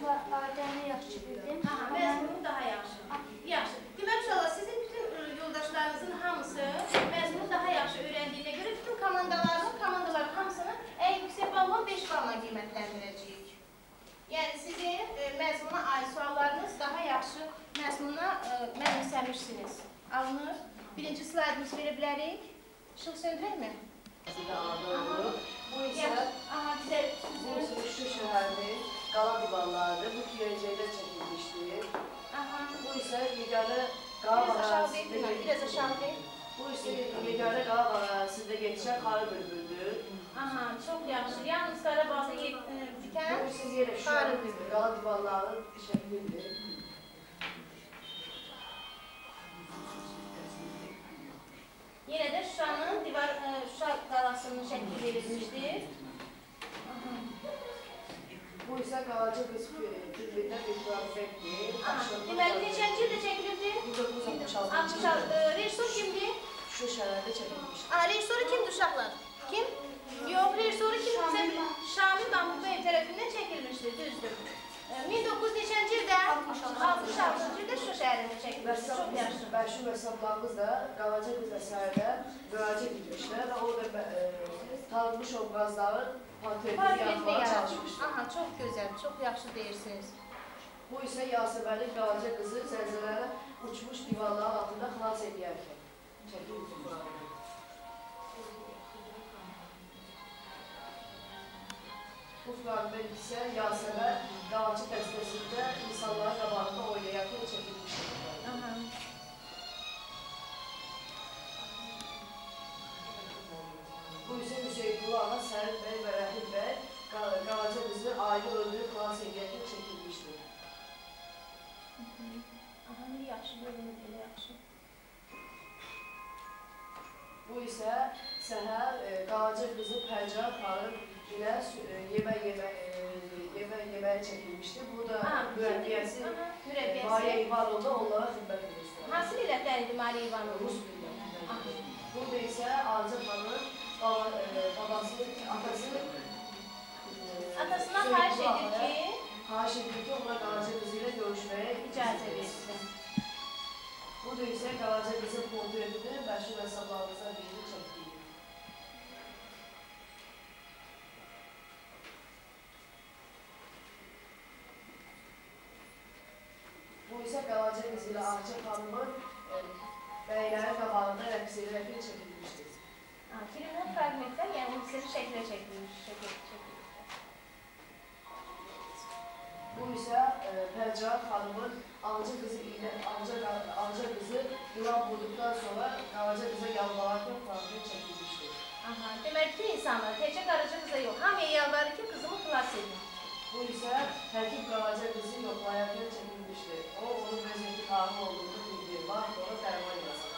Adəni yaxşı bildim. Məzmunu daha yaxşı. Yaxşı. Demək uşaqlar, sizin bütün yoldaşlarınızın hamısı məzmunu daha yaxşı öyrəndiyinə görə bütün komandaların hamısını ən yüksək balla 5 balla qiymətləndirəcəyik. Yəni sizin məzmuna aid suallarınız daha yaxşı məzmuna mənimsəmişsiniz. Alınır. Birinci slaydımızı verə bilərik. İşıq söndürəkmi? Bu isə Şuşa şəhərinin qala divarlarıdır. Bu ki yercəkdə çəkilmişdir. Bu isə yeganə Qarabağ ərazisində Bu isə yeganə Qarabağ ərazisində yetişən xarı bülbüldür. Çox yaxşı. Yalnız Qarabağda bitən Bu isə yenə Şuşanın qala divarlarının şəklidir. Yenə də Şuşa qalasının şəkli verilmişdir. Bu isə Qalaca qız filmindən bir prospektdir. Deməli, neçənci ildə çəkilirdi? 1966. Rejissor kimdir? Şuşa şəhərində çəkilmişdir. Rejissoru kimdir uşaqlar? Kim? Yox, rejissoru kimdir? Şamil Mahmudbayev tərəfindən çəkilmişdir, düzdür. 1900-ci ildə 66-cı ildə Şuşa şəhərində çəkilmişdir. Çox yaxşı. Məşhur rəssamlarımız da Qalaca qız əsərində müraciət etmişlər və orada tanınmış obrazların portretini çalışmışdır. Çox gözəl, çox yaxşı deyirsiniz. Bu isə Yasəmənin Qalaca qızı zəlzələlə uçmuş divarların altında xilas edərkən çəkilmişdir. Bu fragment isə Yasəmən Qalaca dəstəsində insanların qabağında oynayarkən çəkilmişdir. Bu isə Hüseynqulu ağa, Səlim bəy və Rəhim bəy Qalaca qızı aile öldürüb xilas edərkən çəkilmişdir. Yaxşı, bölümün elə yaxşı. Bu isə səhər Qalaca qızı Pərcan xanım ilə yeməyə çəkilmişdir. Bu da müəbbiyəsi Mariya İvanovda onlara xidmət edir. Hansı millətdən idi Mariya İvanov? Rus millətdən. Burada isə Ağca xanım atasına xahiş edir ki, ona Qalaca qızı ilə görüşməyə icazə versin. Bu da isə Qalaca qızın portretini məşhur rəssamlarımızdan birini çəkdiyi. Bu isə Qalaca qızı ilə Ağca xanımın bəylərin qabağında rəqs edərkən çəkilmişdir. Filmdən fragmentlər, yəni müxtəlif şəklə çəkilmişdir. Bu isə Pərcan xanımın Ağca qızı yılan vurduqdan sonra Qalaca qıza yalvararkən fragment çəkilmişdir. Deməli, bütün insanlar, təkcə Qaraca qıza yox, hamıya yalvarır ki, qızımı xilas edin. Bu isə həkim Qalaca qızı yoxlayarkən çəkilmişdir. O, onun vəziyyəti ağır olduğunu bildirir, var, ona dərman yazır.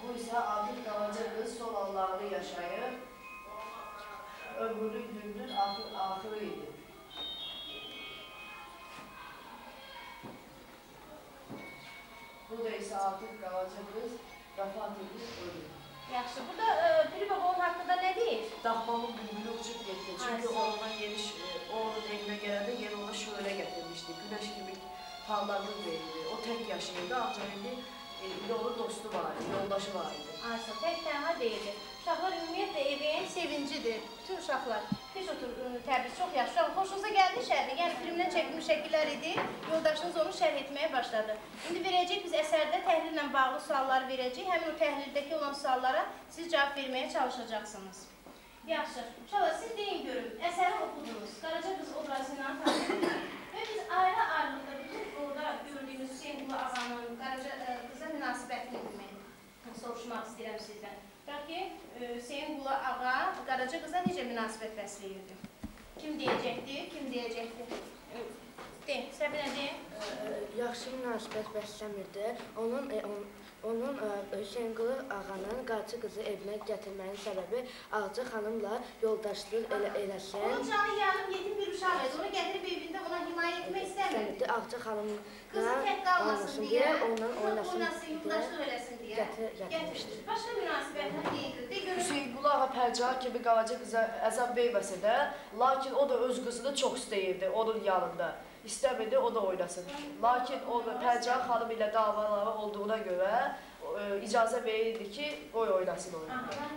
Bu isə artıq Qalaca qız son anlarını yaşayır, ömrünün gününün axırı idi. Burada isə artıq Qalaca qız vəfat edib ölür. Yaxşı, burada Piri Baba onun haqqında nə deyir? Daxmamın bülbülü uçub getdi. Çünki onun evinə gələndə yer ona şölə gətirmişdi. Günəş kimi parlaqlıq verirdi. O tək yaşayırdı, ancaq indi onun dostu var idi, yoldaşı var idi. Aysa, tək tənha deyildi. Uşaqlar ümumiyyətlə evin sevincidir. Bütün uşaqlar. Heç otur, təbriz, çox yaxşı. Xoşunuza gəldi şərhi. Yəni filmdən çəkilmiş şəkillər idi. Yoldaşınız onu şərh etməyə başladı. İndi verəcək, biz əsərdə təhlillə bağlı suallar verəcək. Həmin o təhlildəki olan suallara siz cavab verməyə çalışacaqsınız. Yaxşı. Uşaqlar, siz deyin görün. Əsəri oxudunuz. Qaraca qız obrazından tanıdınız. Və biz ayrı-ayrılıqda bütün orada gördüyünüz Hüseynqulu ağanın Qaraca qıza münasibətini soruşmaq istəyirəm sizdən. Bax ki, Hüseynqulu ağa Qaraca qıza necə münasibət bəsləyirdi? Kim deyəcəkdir? Kim deyəcəkdir? De, Səbinə de. Yaxşı münasibət bəsləmirdi. Onun Hüseynqulu ağanın Qarçı qızı evinə gətirmənin səbəbi Ağca xanımla yoldaşlıq eləsin. Onun canı yanıb yetim bir uşaq idi. Onu gətirib evində ona himayə etmək istəmirdi. Ağca xanımla Qızı tək qalmasın deyə, ondan oynasın yoldaşlıq eləsin deyə gətirmişdir. Başqa münasibətlər deyildir. Hüseynqulu ağa Pərcahan kimi Qaraca qıza əzab verməsə də, lakin o da öz qızını çox istəyirdi onun yanında. İstəmirdi, o da oynasın. Lakin Pərcahan xanım ilə davaları olduğuna görə icazə verirdi ki, oynasın oyunu.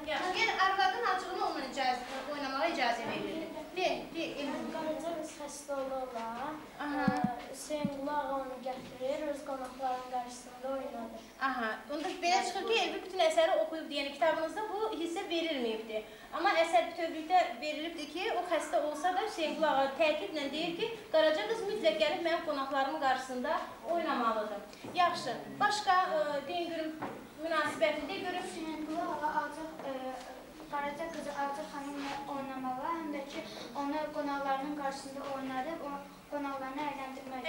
Yəni, arvadın acığını onunla oynamağa icazə verirdi. Qaraca qız xəstə olarlar. Hüseynqulu ağa onu gətirir, öz qonaqların qarşısında oynadır. Aha, onda belə çıxır ki, Elvi bütün əsəri oxuyub deyən kitabınızda bu hissə verilməyibdir. Amma əsər bütövlükdə verilibdir ki, o xəstə olsa da Hüseynqulu ağa təkidlə deyir ki, Qaraca qız mütləq gəlib mənim qonaqlarımın qarşısında oynamalıdır. Yaxşı, başqa deyin görüm, münasibətini de görüm. Hüseynqulu ağa Qaraca qızı Ağca xanımla oynamalı, həm də ki, onu qonaqlarının qarşısında oynadıb, qonaqlarını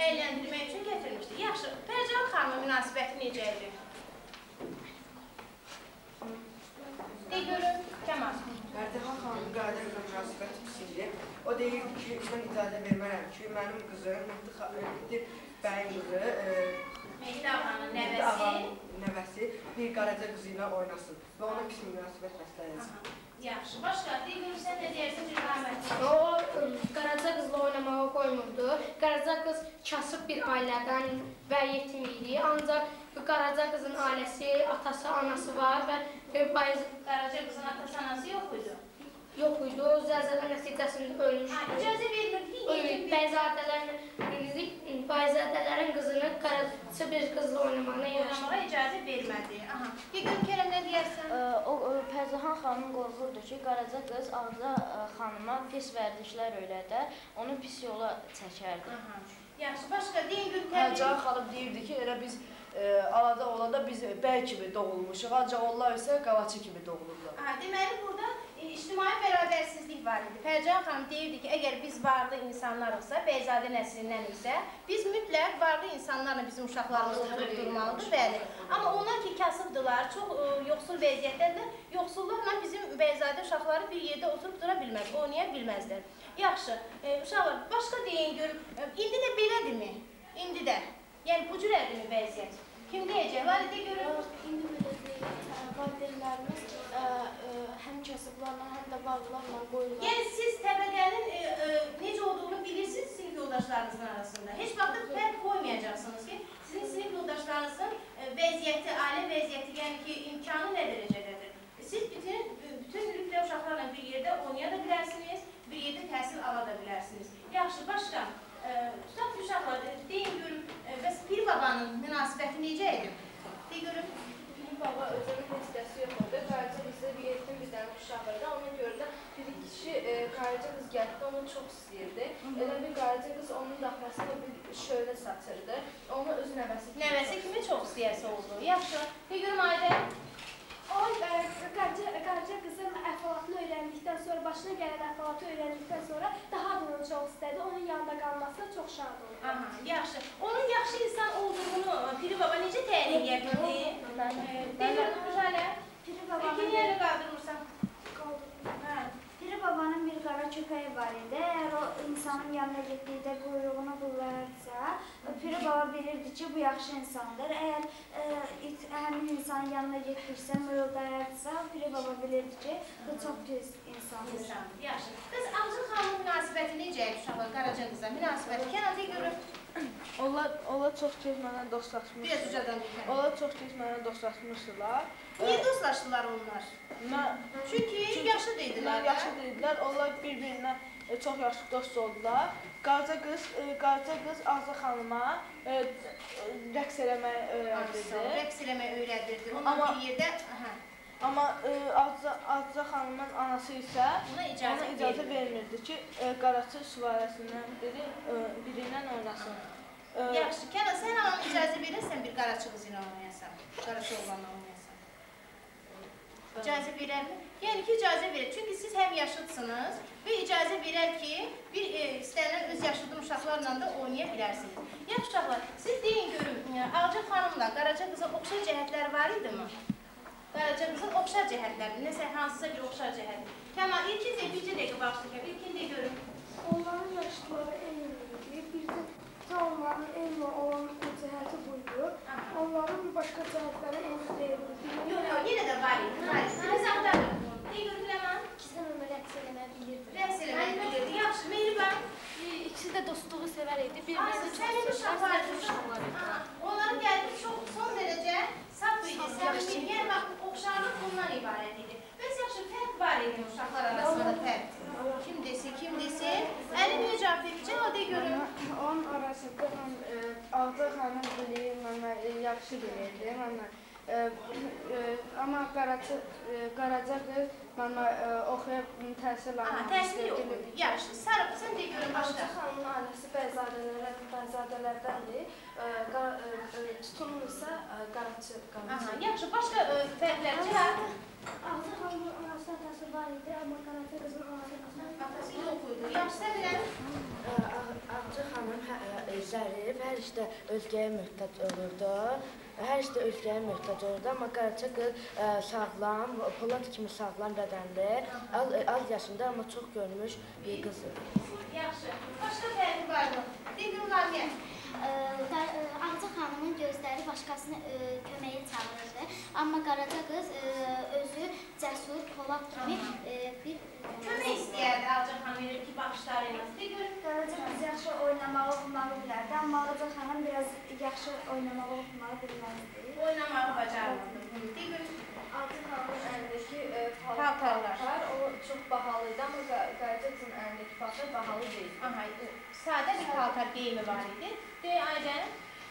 əyləndirmək üçün gətirmişdir. Yaxşı, Pərcahan xanımın münasibəti necə idi? De görüm, Kəmal. Pərcahan xanımın Qaraca qıza münasibəti pis idi. O deyirdi ki, mən icazə vermərəm ki, mənim qızım Mehdi bəyin qızı, Mehdi ağanın nəvəsi bir Qaraca qızı ilə oynasın və ona pis münasibət bəsləyəcək. Yaxşı, başqa, deyir görüm, sən nə deyərsən bir rəhmətli? O, Qaraca qızla oynamağa qoymurdu. Qaraca qız kasıb bir ailədən və yetim idi. Ancaq Qaraca qızın ailəsi, atası, anası var və Qaraca qızın atası, anası yox idi? Yox idi, o zəlzələ nəticəsində ölmüşdü. İcazə vermirdi, Bayzadələrin qızını Qaraca bir qızla oynamağına icazə vermədi. Deyir, Kerəm, nə deyərsən? Pərcahan xanım qorxurdu ki, Qaraca qız Ağca xanıma pis vərdişlər öyrədər, onu pis yola çəkərdi. Yaxşı, başqa deyin görüm. Pərcahan xanım deyirdi ki, elə biz anada olanda biz bəy kimi doğulmuşuq, ancaq onlar isə qalaçı kimi doğulurlar. Deməli, burada ictimai bərabərsizlik var idi. Pərcahan xanım deyirdi ki, əgər biz varlı insanlarıqsa, Bəyzadə nəslindən isə, biz mütləq varlı insanlarla bizim uşaqlarımızı tutub durmalıdır, bəli. Amma onlar ki, kasıbdılar, çox yoxsul vəziyyətlərdə, yoxsullarla bizim Bəyzadə uşaqları bir yerdə oturub dura bilməz, oynaya bilməzlər. Yaxşı, uşaqlar, başqa deyin görüm, indi də belədirmi? İndi də. Yəni, bu cürədirmi vəziyyət? Kim deyəcək? Validə görüm. İndi belə deyil, valideynlərimiz həm kasıblarla, həm də varlılarla qoyurlar. Yəni, siz təbəqənin necə olduğunu bilirsiniz sinif yoldaşlarınızın arasında. Heç vaxtda fərq qoymayacaqsınız ki, sizin sinif yoldaşlarınızın vəziyyəti, ailə vəziyyəti, yəni ki, imkanı nə dərəcədədir? Siz bütünlüklə uşaqlarla bir yerdə oynaya da bilərsiniz, bir yerdə təhsil ala da bilərsiniz. Yaxşı, başqa, tutaq uşaqlar, deyin görüm, bəs Pir babanın münasibəti necə idi? Deyin görüm. Pir baba özünün hissəsi yox idi. Qaraca qızı bir yetim bir dənə uşaq idi. Ona görə də bir kişi Qaraca qız gəldi, onu çox istəyirdi. Elə bir Qaraca qız onun daxmasında bir şölə satırdı. Onu öz nəvəsi kimi çox istəyəsi oldu. Yaxşı, deyin görüm Aidə. O, Qaraca qızın əhvalatını öyrəndikdən sonra, başına gələn əhvalatı öyrəndikdən sonra daha da onu çox istədi. Onun yanında qalmasına çox şad oldu. Yaxşı. Onun yaxşı insan olduğunu Piri baba necə təyin edə bildi? Deyirəm, Rüzələ. Piri babanın yerə qaldırmırsan. Piri babanın bir qara köpəyi var idi. Əgər o insanın yanına getdikdə quyruğunu bullarsa, Piri baba bilirdi ki, bu yaxşı insandır. Əgər həmin insanın yanına getdiksə, mırıldayarsa, Piri baba bilirdi ki, bu çox pis insandır. Yaxşı. Qız, Ağca xanımın münasibəti necə idi uşaqlar Qaraca qıza? Münasibəti Kənan'da görür. Onlar çox tez mənə dostlaşmışdılar. Biraz ucadan deyək. Onlar çox tez mənə dostlaşmışdılar. Niyə dostlaşdılar onlar? Çünki yaşlı idilər. Yaşlı idilər. Onlar bir-birinə çox yaxşı dost oldular. Qaraca qız Ağca xanıma rəqs eləməyi öyrəndirdi. Rəqs eləməyi öyrəndirdi. Onlar bir yerdə... Amma Ağca xanımın anası isə ona icazə vermirdi ki, Qaraçı sülaləsindən biri ilə oynasın. Yaxşı, Kənan, sən ananın icazə verirsən bir Qaraçı qızı ilə oynayasan, Qaraçı oğlanla oynayasan. İcazə verərmi? Yəni ki, icazə verir. Çünki siz həm yaşıdsınız və icazə verər ki, istənilən öz yaşadığım uşaqlarla da oynaya bilərsiniz. Yaxşı uşaqlar, siz deyin görün, Ağca xanımla Qaraca qızın oxşar cəhətləri var idi mi? Qaraca qızın oxşar cəhətləri, nəsə hansısa bir oxşar cəhət. Kəmal, ilkin bircə dəqiqə başlayın, ilkin də görün. Onların yaşlıları eyni idi. Bircə onların eyni olan cəhəti buydu. Onların başqa cəhətləri eyni deyildi. Yox, yenə də var idi. Siz axtarın. Ne görün Ləman? İkisi də rəqs eləməyi bilirdi. Rəqs eləməyi bilirdi. Yaxşı, Mehriban. İkisi də dostluğu sevər idi. Bir-birini Sənin uşaqlar. Onların gəldiyi son dərəcə saf idi. Sənin yer vaxt oxşarlıq bundan ibarət idi. Bəs yaxşı, fərq var idi uşaqlar arasında fərq. Kim desin? Əli bir cavab verir, cavab de görün. Onun arasında Ağca xanım bilir, mənə yaxşı bilirdi. Amma Qaraca qız mənə oxuyub təhsil almaq Təhsil yox idi. Yaxşı, Sarı, sən de görün başqa. Ağca xanımın ailəsi bəyzadələrdəndir. Tutumlu isə Qaraca qanıcı. Yaxşı, başqa fərqlər cəhət? Ağca xanımın anası atası var idi, amma Qaraca qızın Atası yox idi. Yaxşı, sən bilən? Ağca xanım zərif, hər işdə özgəyə möhtac olurdu. Hər işdə özgəyə möhtac olurdu, amma Qaraca qız sağlam, polad kimi sağlam bədənli, az yaşında, amma çox görmüş bir qızdır. Yaxşı. Başqa fərqi var mı? Dedim, Lamiyə. Ağca xanımın gözləri başqasını köməyə çağırırdı. Amma Qaraca qız özü cəsur, polad kimi bir... Kömək istəyərdi Ağca xanım verir ki, baxışları ilə. De görün. Qaraca qız yaxşı oynamağı, oxumağı bilərdi, amma Ağca xanım biraz yaxşı oynamağı, oxumağı bilməzdi. Oynamağı bacarmadı. De görün. Ağca xanımın əlindəki paltarlar. O çox bahalı idi, amma Qaraca qızın əlindəki paltar bahalı deyil. Aha, sadə bir paltar geyimi var idi. De, Aydın.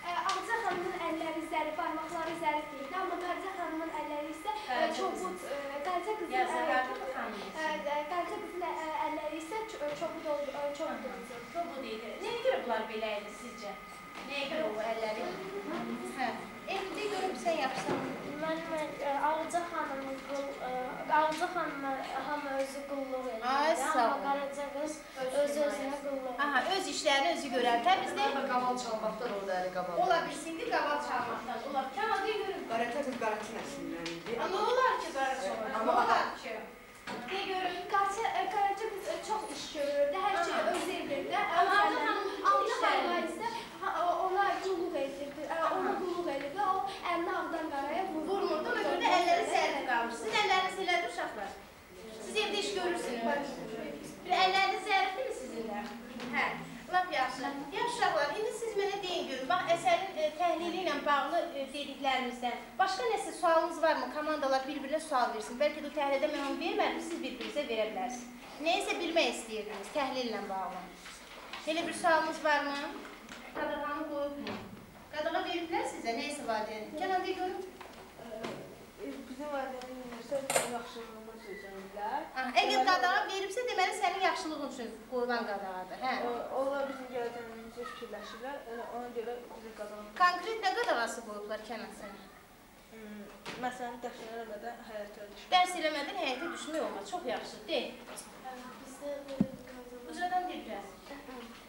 Ağca xanımın əlləri zərif, barmaqları zərif deyildi, amma Qaraca xanımın əlləri isə çobud. Qaraca qızın əlləri isə çobud oldu. Çobud idi. Nəyə görə bunlar belə idi sizcə? Nəyə görə o əlləri? Hə. De görüm, sən yapsan. Ağca xanımı hamı özü qulluq edirdi, amma Qaraca qız öz-özünə qulluq edirdi. Aha, öz işlərini özü görər. Təmizdə Qaval çalmaqdan orada əli qaval. ola bilsin ki, qaval çalmaqdan. Ola. Kəmal, de görüm. Qaraca qız Qaraçın nəslindən idi. Amma olar ki, Qaraca olar ki. De görüm. Qaraca qız çox iş görürdü, hər şeyi özü edirdi. Amma Ağca xanımın işləri isə ona qulluq edirdi, o əlini ağdan qaraya vurmurdu. Ona görə də əlləri sərdi qalmış. Sizin əlləriniz elədir uşaqlar? Siz evdə iş görürsünüz. Bir əlləriniz zərifdir mi sizinlə? Hə, lap yaxşı. Yaxşı uşaqlar, indi siz mənə deyin görün. Bax, əsərin təhlili ilə bağlı dediklərimizdən başqa nəsə sualınız varmı? Komandalar bir-birinə sual versin. Bəlkə də təhlildə mən onu vermədim, siz bir-birinizə verə bilərsiniz. Nəyəsə bilmək istəyirdiniz təhlillə bağlı. Elə bir sualınız varmı? Qadağanı qoyubmu? Qadağa veriblər sizə, nəyəsə valideyn? Kənan deyə görün. Bizim valideynlər yaxşılığımı sözləyirlər. Əgər qadağa veribsə, deməli sənin yaxşılığın üçün qoyulan qadağadır. Onlar bizim gələcəyimizi fikirləşirlər, ona görə bizi qadağa. Konkret nə qadağası qoyublar Kənan sənə? Məsələn, dərs eləmədən həyata düşmək. Dərs eləmədən həyata düşmək olmaz, çox yaxşı. Deyil. Ucadan deyil biraz.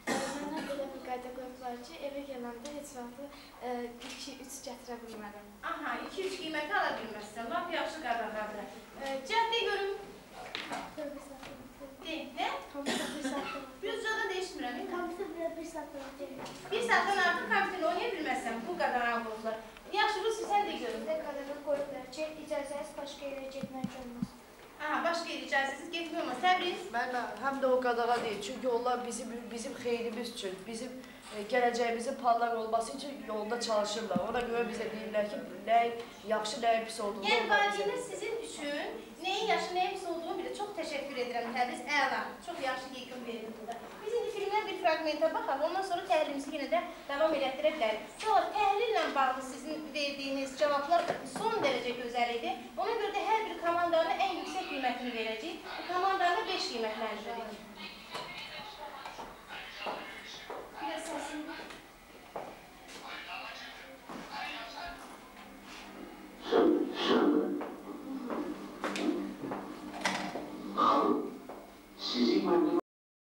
Mənə belə bir qayda qoyublar ki, evə gələndə heç vaxt 2-3 gətirə bilmərəm. Aha, 2-3 qiyməti ala bilməzsən, lap yaxşı qadağadır. Cəhdə görüm. Deyil, nə? Bir ucadan değişmirəm. Kompüterdə bir saatdan Bir saatdan artıq kompüterlə oynaya bilməzsən, bu qadağa qoyublar. Yaxşı, Rusi, sən də görün. Qadağa qoyublar ki, icazəsiz başqa yerə getmək olmaz. Aha, başqa yerə icazəsiz getmək olmaz. Təbriz. Bəli, həm də o qadağa deyil. Çünki onlar bizim xeyrimiz üçün, bizim gələcəyimizin parlaq olması üçün yolda çalışırlar. Ona görə bizə deyirlər ki, nəyin yaxşı, nəyin pis olduğunu Yəni, onlar bizə valideynlər sizin üçün nəyin yaxşı, nəyin pis olduğunu bilir. Çox təşəkkür edirəm, Təbriz. Əla, çox yaxşı yekun verildi burada. Biz indi filmdən bir fragmentə baxaq, ondan sonra təhlilimizi yenə də davam elətdirə bilərik. Sonra təhlillə bağlı sizin verdiyiniz cavablar son dərəcə gözəl idi. Ona görə də hər bir komandanın ən yüksək qiymətini verəcəyik. Bu komandanı 5 qiymətləndiririk.